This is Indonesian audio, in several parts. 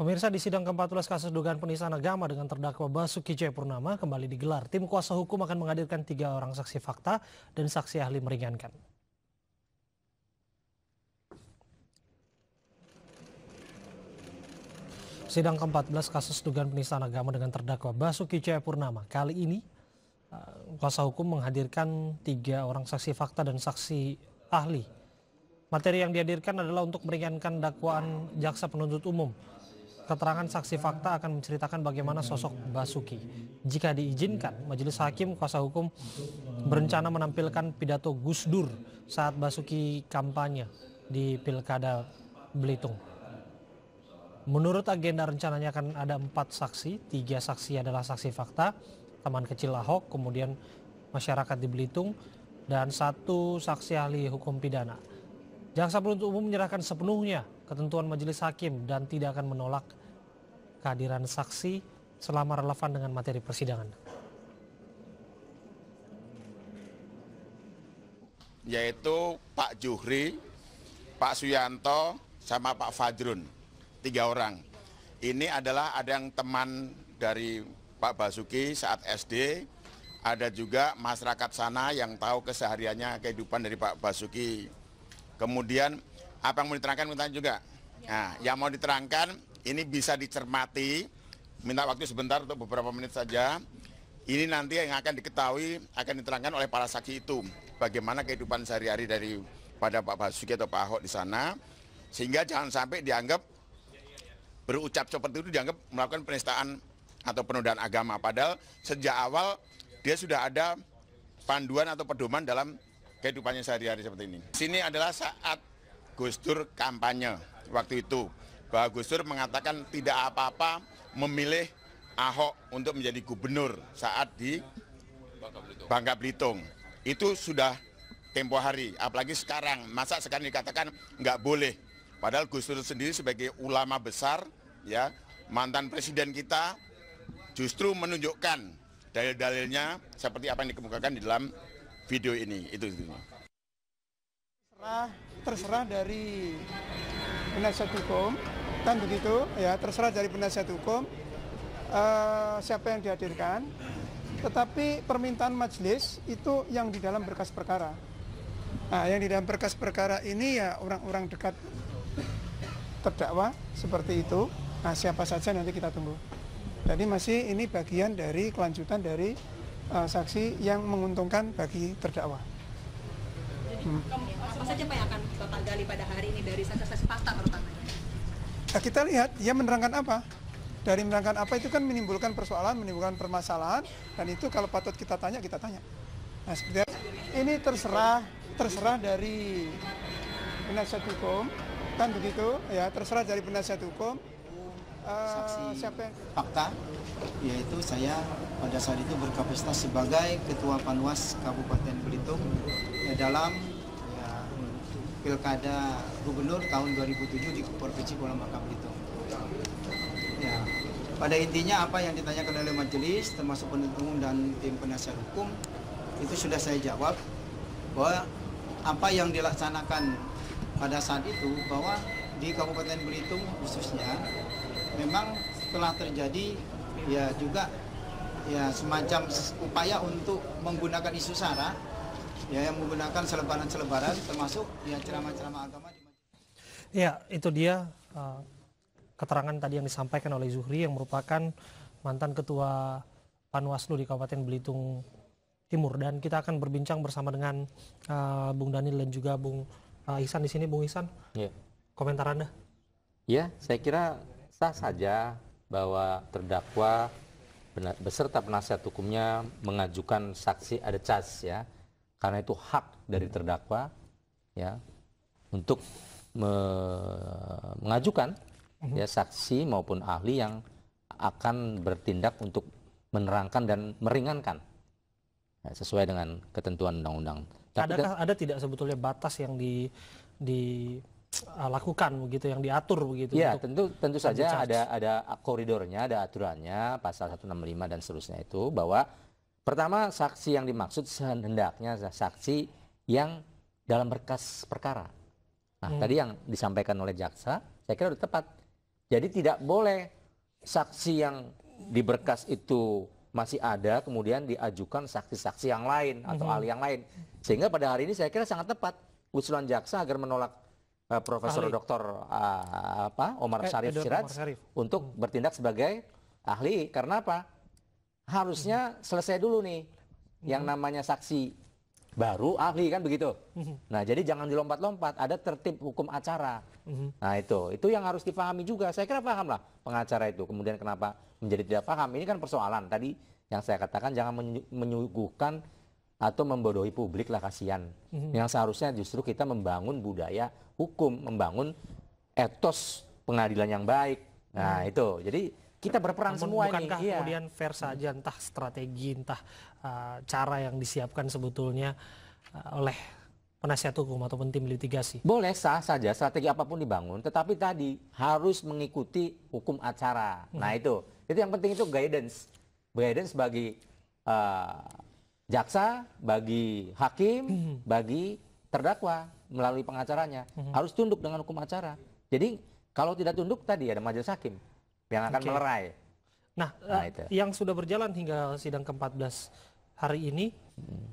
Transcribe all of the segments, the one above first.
Pemirsa, di sidang ke-14 kasus dugaan penistaan agama dengan terdakwa Basuki Cahayapurnama kembali digelar. Tim kuasa hukum akan menghadirkan 3 orang saksi fakta dan saksi ahli meringankan. Sidang ke-14 kasus dugaan penistaan agama dengan terdakwa Basuki Cahayapurnama kali ini kuasa hukum menghadirkan 3 orang saksi fakta dan saksi ahli. Materi yang dihadirkan adalah untuk meringankan dakwaan jaksa penuntut umum. Keterangan saksi fakta akan menceritakan bagaimana sosok Basuki. Jika diizinkan, majelis hakim kuasa hukum berencana menampilkan pidato Gus Dur saat Basuki kampanye di Pilkada Belitung. Menurut agenda rencananya akan ada 4 saksi, 3 saksi adalah saksi fakta, teman kecil Ahok, kemudian masyarakat di Belitung, dan 1 saksi ahli hukum pidana. Jaksa penuntut umum menyerahkan sepenuhnya ketentuan majelis hakim dan tidak akan menolak kehadiran saksi selama relevan dengan materi persidangan. Yaitu Pak Juhri, Pak Suyanto, sama Pak Fadrun, 3 orang. Ini adalah ada yang teman dari Pak Basuki saat SD, ada juga masyarakat sana yang tahu kesehariannya kehidupan dari Pak Basuki. Kemudian apa yang mau diterangkan minta juga. Nah, yang mau diterangkan ini bisa dicermati, minta waktu sebentar untuk beberapa menit saja. Ini nanti yang akan diketahui, akan diterangkan oleh para saksi itu. Bagaimana kehidupan sehari-hari daripada Pak Basuki atau Pak Ahok di sana. Sehingga jangan sampai dianggap berucap seperti itu dianggap melakukan penistaan atau penodaan agama. Padahal sejak awal dia sudah ada panduan atau pedoman dalam kehidupannya sehari-hari seperti ini. Sini adalah saat Gus Dur kampanye waktu itu. Bahwa Gus Dur mengatakan tidak apa-apa memilih Ahok untuk menjadi gubernur saat di Bangka Belitung. Itu sudah tempo hari, apalagi sekarang. Masa sekarang dikatakan nggak boleh. Padahal Gus Dur sendiri sebagai ulama besar, ya mantan presiden kita, justru menunjukkan dalil-dalilnya seperti apa yang dikemukakan di dalam video ini. Itu. Terserah dari penasihat hukum, kan begitu ya, terserah dari penasihat hukum siapa yang dihadirkan, tetapi permintaan majelis itu yang di dalam berkas perkara. Nah, yang di dalam berkas perkara ini ya orang-orang dekat terdakwa seperti itu. Nah, siapa saja nanti kita tunggu. Jadi masih ini bagian dari kelanjutan dari saksi yang menguntungkan bagi terdakwa. Apa saja Pak yang akan Bapak gali pada hari ini dari saksi-saksi fakta terutamanya? Nah, kita lihat dia menerangkan apa. Dari menerangkan apa itu kan menimbulkan persoalan, menimbulkan permasalahan, dan itu kalau patut kita tanya, kita tanya. Nah, seperti ini terserah dari penasihat hukum, kan begitu ya, terserah dari penasihat hukum. Saksi fakta, yaitu saya pada saat itu berkapasitas sebagai Ketua Panwas Kabupaten Belitung dalam Pilkada Gubernur tahun 2007 di Provinsi Bangka Belitung. Ya, pada intinya apa yang ditanyakan oleh majelis, termasuk penuntut umum dan tim penasihat hukum, itu sudah saya jawab bahwa apa yang dilaksanakan pada saat itu, bahwa di Kabupaten Belitung khususnya memang telah terjadi ya juga ya semacam upaya untuk menggunakan isu sara, ya yang menggunakan selebaran-selebaran termasuk ya ceramah-ceramah agama. Ya, itu dia keterangan tadi yang disampaikan oleh Zuhri yang merupakan mantan ketua Panwaslu di Kabupaten Belitung Timur, dan kita akan berbincang bersama dengan Bung Daniel dan juga Bung Ihsan di sini. Bung Ihsan, ya. Komentar Anda? Ya, saya kira sah saja bahwa terdakwa beserta penasihat hukumnya mengajukan saksi ada cas, ya, karena itu hak dari terdakwa, ya, untuk mengajukan ya saksi maupun ahli yang akan bertindak untuk menerangkan dan meringankan ya, sesuai dengan ketentuan undang-undang. Ada tidak sebetulnya batas yang dilakukan begitu, yang diatur begitu? Ya, tentu saja ada koridornya, ada aturannya, pasal 165 dan seterusnya itu, bahwa pertama saksi yang dimaksud hendaknya saksi yang dalam berkas perkara. Nah, tadi yang disampaikan oleh jaksa, saya kira sudah tepat. Jadi tidak boleh saksi yang di berkas itu masih ada kemudian diajukan saksi-saksi yang lain atau ahli yang lain. Sehingga pada hari ini saya kira sangat tepat usulan jaksa agar menolak Profesor Dr. Omar Syarif Siraj untuk bertindak sebagai ahli. Karena apa? Harusnya selesai dulu nih yang namanya saksi baru ahli kan begitu. Nah, jadi jangan dilompat-lompat, ada tertib hukum acara. Nah, itu yang harus dipahami juga. Saya kira paham lah pengacara itu. Kemudian kenapa menjadi tidak paham? Ini kan persoalan tadi yang saya katakan, jangan menyuguhkan atau membodohi publik lah, kasihan. Yang seharusnya justru kita membangun budaya hukum, membangun etos pengadilan yang baik. Nah, itu. Jadi kita berperan semua ini. Bukankah kemudian fair saja, entah strategi, entah cara yang disiapkan sebetulnya oleh penasihat hukum ataupun tim litigasi? Boleh, sah saja strategi apapun dibangun, tetapi tadi harus mengikuti hukum acara. Nah, itu yang penting, itu guidance bagi jaksa, bagi hakim, bagi terdakwa melalui pengacaranya. Harus tunduk dengan hukum acara. Jadi kalau tidak tunduk, tadi ada majelis hakim yang akan melerai. Nah, yang sudah berjalan hingga sidang ke-14 hari ini,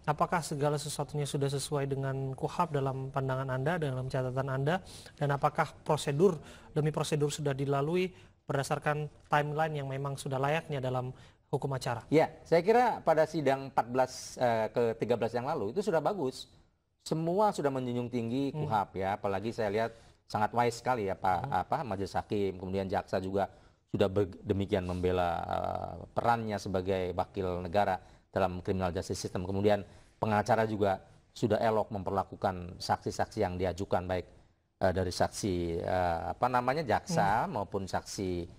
apakah segala sesuatunya sudah sesuai dengan KUHAP dalam pandangan Anda, dalam catatan Anda, dan apakah prosedur demi prosedur sudah dilalui berdasarkan timeline yang memang sudah layaknya dalam hukum acara? Ya, saya kira pada sidang 14 ke-13 yang lalu itu sudah bagus. Semua sudah menjunjung tinggi KUHAP ya, apalagi saya lihat sangat wise sekali ya Pak majelis hakim, kemudian jaksa juga sudah demikian membela perannya sebagai wakil negara dalam criminal justice system. Kemudian pengacara juga sudah elok memperlakukan saksi-saksi yang diajukan, baik dari saksi jaksa maupun saksi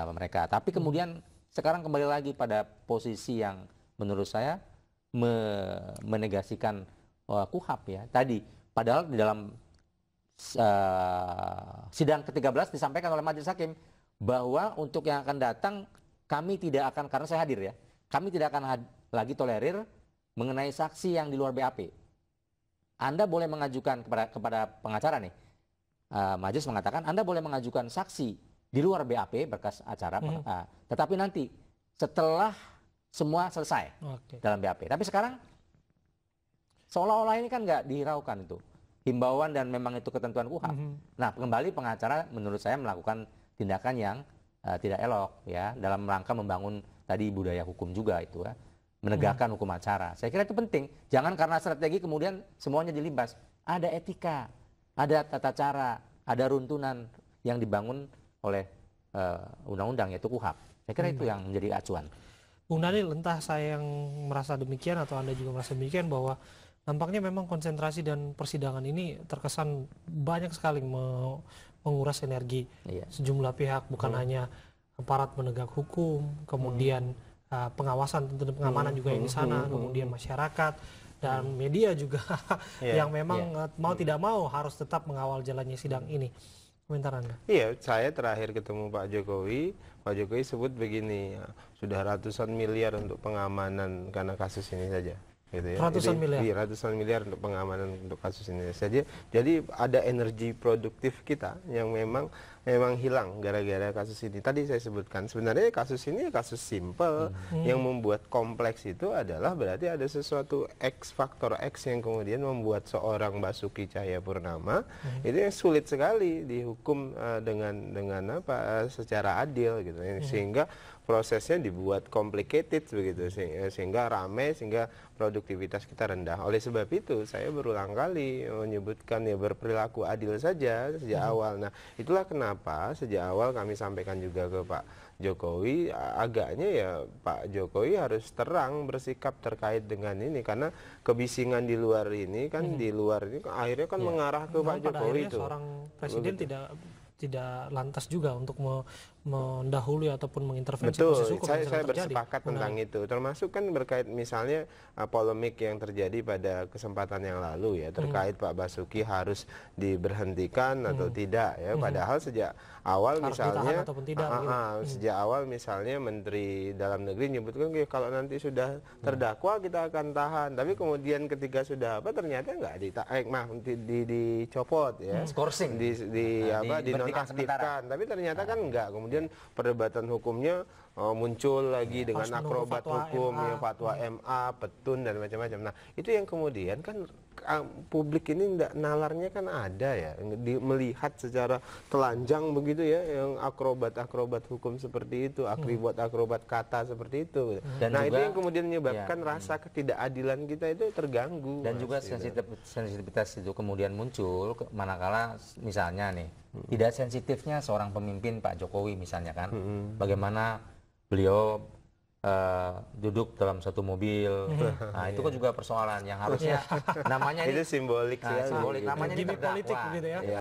mereka. Tapi kemudian sekarang kembali lagi pada posisi yang menurut saya menegasikan KUHAP ya. Tadi padahal di dalam sidang ke-13 disampaikan oleh majelis hakim bahwa untuk yang akan datang kami tidak akan, karena saya hadir ya, kami tidak akan lagi tolerir mengenai saksi yang di luar BAP. Anda boleh mengajukan kepada pengacara nih, majelis mengatakan Anda boleh mengajukan saksi di luar BAP berkas acara, tetapi nanti setelah semua selesai dalam BAP. Tapi sekarang seolah-olah ini kan nggak dihiraukan itu himbauan dan memang itu ketentuan KUHAP. Nah, kembali pengacara menurut saya melakukan tindakan yang tidak elok ya, dalam rangka membangun tadi budaya hukum juga itu ya, menegakkan hukum acara. Saya kira itu penting. Jangan karena strategi kemudian semuanya dilibas. Ada etika, ada tata cara, ada runtunan yang dibangun oleh undang-undang yaitu KUHAP. Saya kira itu yang menjadi acuan. Bung Daniel, entah saya yang merasa demikian atau Anda juga merasa demikian, bahwa nampaknya memang konsentrasi dan persidangan ini terkesan banyak sekali menguras energi sejumlah pihak, bukan hanya aparat penegak hukum, kemudian pengawasan, tentu pengamanan juga yang di sana, kemudian masyarakat dan media juga yang memang mau tidak mau harus tetap mengawal jalannya sidang ini. Komentar Anda? Iya, saya terakhir ketemu Pak Jokowi sebut begini, sudah ratusan miliar untuk pengamanan karena kasus ini saja. Gitu ya. Ratusan miliar? Iya, ratusan miliar untuk pengamanan untuk kasus ini saja. Jadi ada energi produktif kita yang memang hilang gara-gara kasus ini. Tadi saya sebutkan sebenarnya kasus ini kasus simple, yang membuat kompleks itu adalah berarti ada sesuatu faktor X yang kemudian membuat seorang Basuki Cahayapurnama itu yang sulit sekali dihukum dengan secara adil gitu. Sehingga prosesnya dibuat complicated begitu, sehingga ramai, sehingga produktivitas kita rendah. Oleh sebab itu saya berulang kali menyebutkan ya berperilaku adil saja sejak awal. Nah, itulah kenapa sejak awal kami sampaikan juga ke Pak Jokowi, agaknya ya Pak Jokowi harus terang bersikap terkait dengan ini, karena kebisingan di luar ini kan akhirnya kan mengarah ke Pak Jokowi itu. Seorang presiden tidak lantas juga untuk mendahului ataupun mengintervensi Betul, proses hukum yang saya sedang terjadi. bersepakat tentang itu. Termasuk kan berkait misalnya polemik yang terjadi pada kesempatan yang lalu ya, terkait Pak Basuki harus diberhentikan atau tidak ya. Padahal sejak awal Harus misalnya ditahan ataupun tidak, sejak awal misalnya Menteri Dalam Negeri nyebutkan kalau nanti sudah terdakwa kita akan tahan. Tapi kemudian ketika sudah ternyata nggak dicopot ya. Skorsing. Dinonaktifkan. Tapi ternyata kan enggak. Kemudian perdebatan hukumnya muncul lagi dengan Harus menunggu akrobat fatwa hukum, MA. ya, fatwa MA, petun dan macam-macam. Nah, itu yang kemudian kan publik ini nalarnya kan ada ya, melihat secara telanjang begitu ya, yang akrobat-akrobat hukum seperti itu, akrobat kata seperti itu. Dan nah, juga, itu yang kemudian menyebabkan rasa ketidakadilan kita itu terganggu. Dan juga sensitivitas itu kemudian muncul manakala misalnya nih, tidak sensitifnya seorang pemimpin Pak Jokowi misalnya kan, bagaimana beliau duduk dalam satu mobil. Nah, itu kan juga persoalan yang harusnya namanya itu ini simbolik sekali. simbolik, namanya ini Gimik politik terdakwa. begitu ya.